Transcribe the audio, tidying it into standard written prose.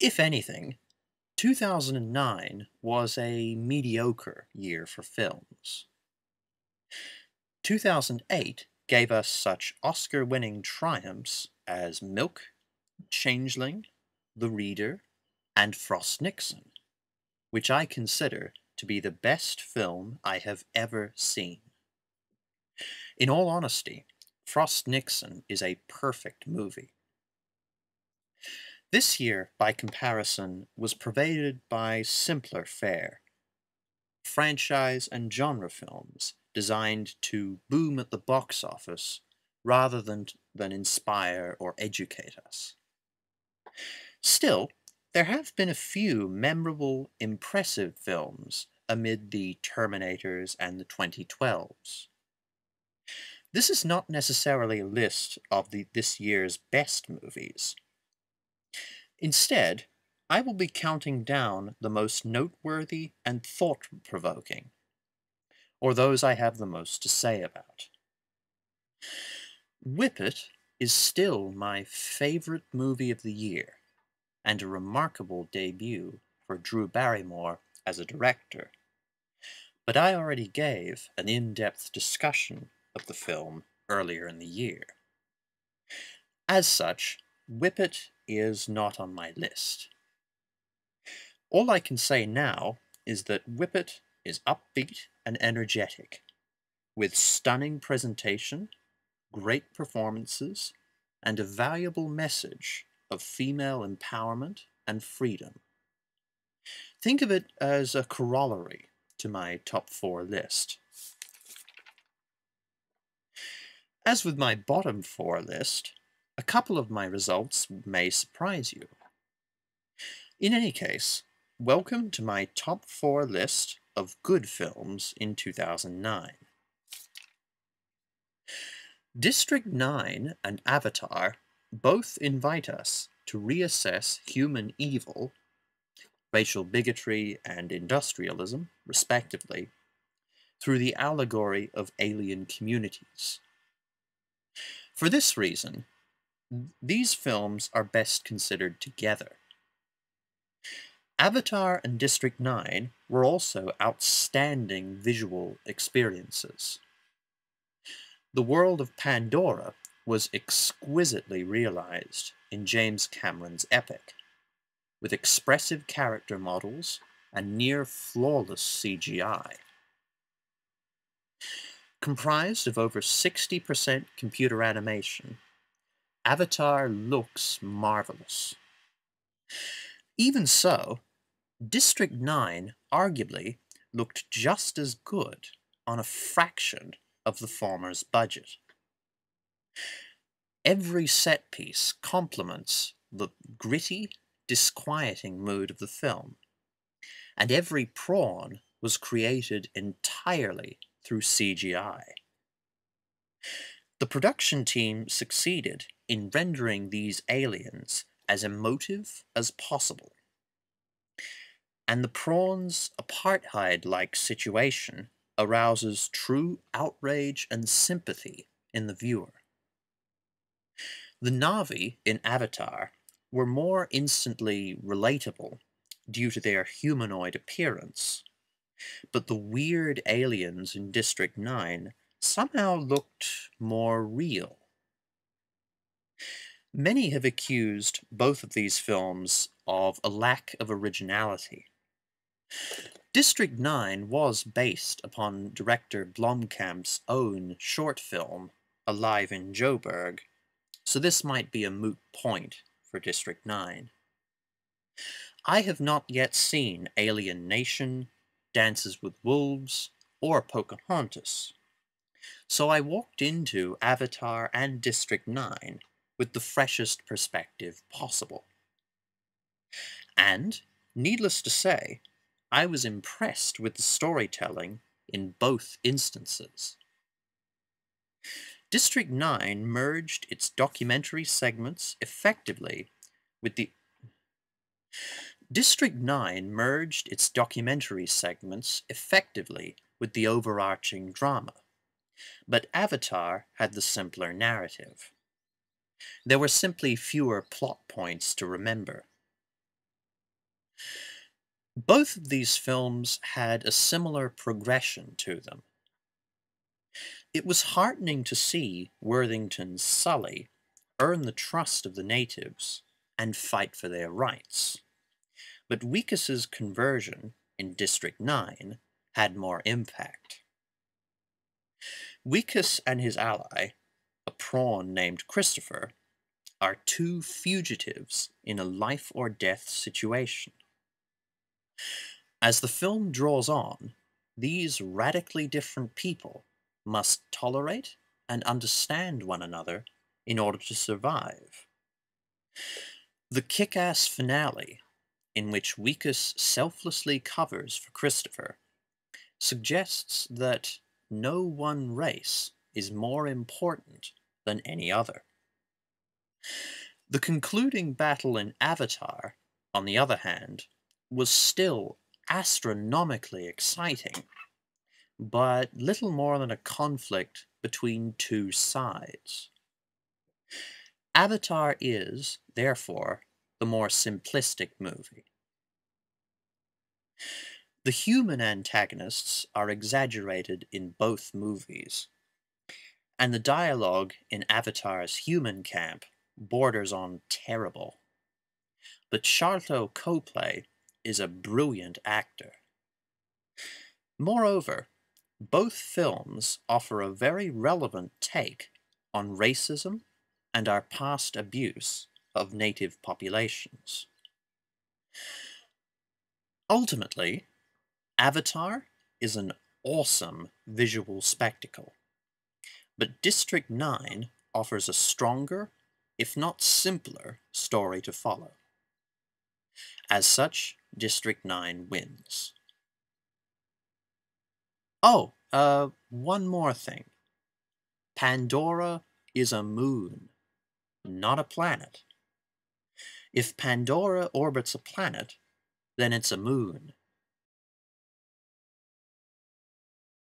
If anything, 2009 was a mediocre year for films. 2008 gave us such Oscar-winning triumphs as Milk, Changeling, The Reader, and Frost Nixon, which I consider to be the best film I have ever seen. In all honesty, Frost Nixon is a perfect movie. This year, by comparison, was pervaded by simpler fare, franchise and genre films designed to boom at the box office rather than inspire or educate us. Still, there have been a few memorable, impressive films amid the Terminators and the 2012s. This is not necessarily a list of this year's best movies. Instead, I will be counting down the most noteworthy and thought-provoking, or those I have the most to say about. Whippet is still my favorite movie of the year, and a remarkable debut for Drew Barrymore as a director. But I already gave an in-depth discussion of the film earlier in the year. As such, Whippet is not on my list. All I can say now is that Whippet is upbeat and energetic, with stunning presentation, great performances, and a valuable message of female empowerment and freedom. Think of it as a corollary to my top 4 list. As with my bottom 4 list, a couple of my results may surprise you. In any case, welcome to my top 4 list of good films in 2009. District 9 and Avatar both invite us to reassess human evil, racial bigotry and industrialism, respectively, through the allegory of alien communities. For this reason, these films are best considered together. Avatar and District 9 were also outstanding visual experiences. The world of Pandora was exquisitely realized in James Cameron's epic, with expressive character models and near-flawless CGI. Comprised of over 60% computer animation, Avatar looks marvelous. Even so, District 9 arguably looked just as good on a fraction of the former's budget. Every set piece complements the gritty, disquieting mood of the film, and every prawn was created entirely through CGI. The production team succeeded in rendering these aliens as emotive as possible, and the prawn's apartheid-like situation arouses true outrage and sympathy in the viewer. The Na'vi in Avatar were more instantly relatable due to their humanoid appearance, but the weird aliens in District 9 somehow looked more real. Many have accused both of these films of a lack of originality. District 9 was based upon director Blomkamp's own short film, Alive in Joburg, so this might be a moot point for District 9. I have not yet seen Alien Nation, Dances with Wolves, or Pocahontas, so I walked into Avatar and District 9 with the freshest perspective possible. And, needless to say, I was impressed with the storytelling in both instances. District 9 merged its documentary segments effectively with the overarching drama, but Avatar had the simpler narrative. There were simply fewer plot points to remember. Both of these films had a similar progression to them. It was heartening to see Worthington's Sully earn the trust of the natives and fight for their rights. But Weekas's conversion in District 9 had more impact. Weekas and his ally, a prawn named Christopher, are two fugitives in a life or death situation. As the film draws on, these radically different people must tolerate and understand one another in order to survive. The kick-ass finale, in which Weekus selflessly covers for Christopher, suggests that no one race is more important than any other. The concluding battle in Avatar, on the other hand, was still astronomically exciting, but little more than a conflict between two sides. Avatar is, therefore, the more simplistic movie. The human antagonists are exaggerated in both movies, and the dialogue in Avatar's human camp borders on terrible. But Sharlto Copley is a brilliant actor. Moreover, both films offer a very relevant take on racism and our past abuse of native populations. Ultimately, Avatar is an awesome visual spectacle, but District 9 offers a stronger, if not simpler, story to follow. As such, District 9 wins. Oh, one more thing. Pandora is a moon, not a planet. If Pandora orbits a planet, then it's a moon.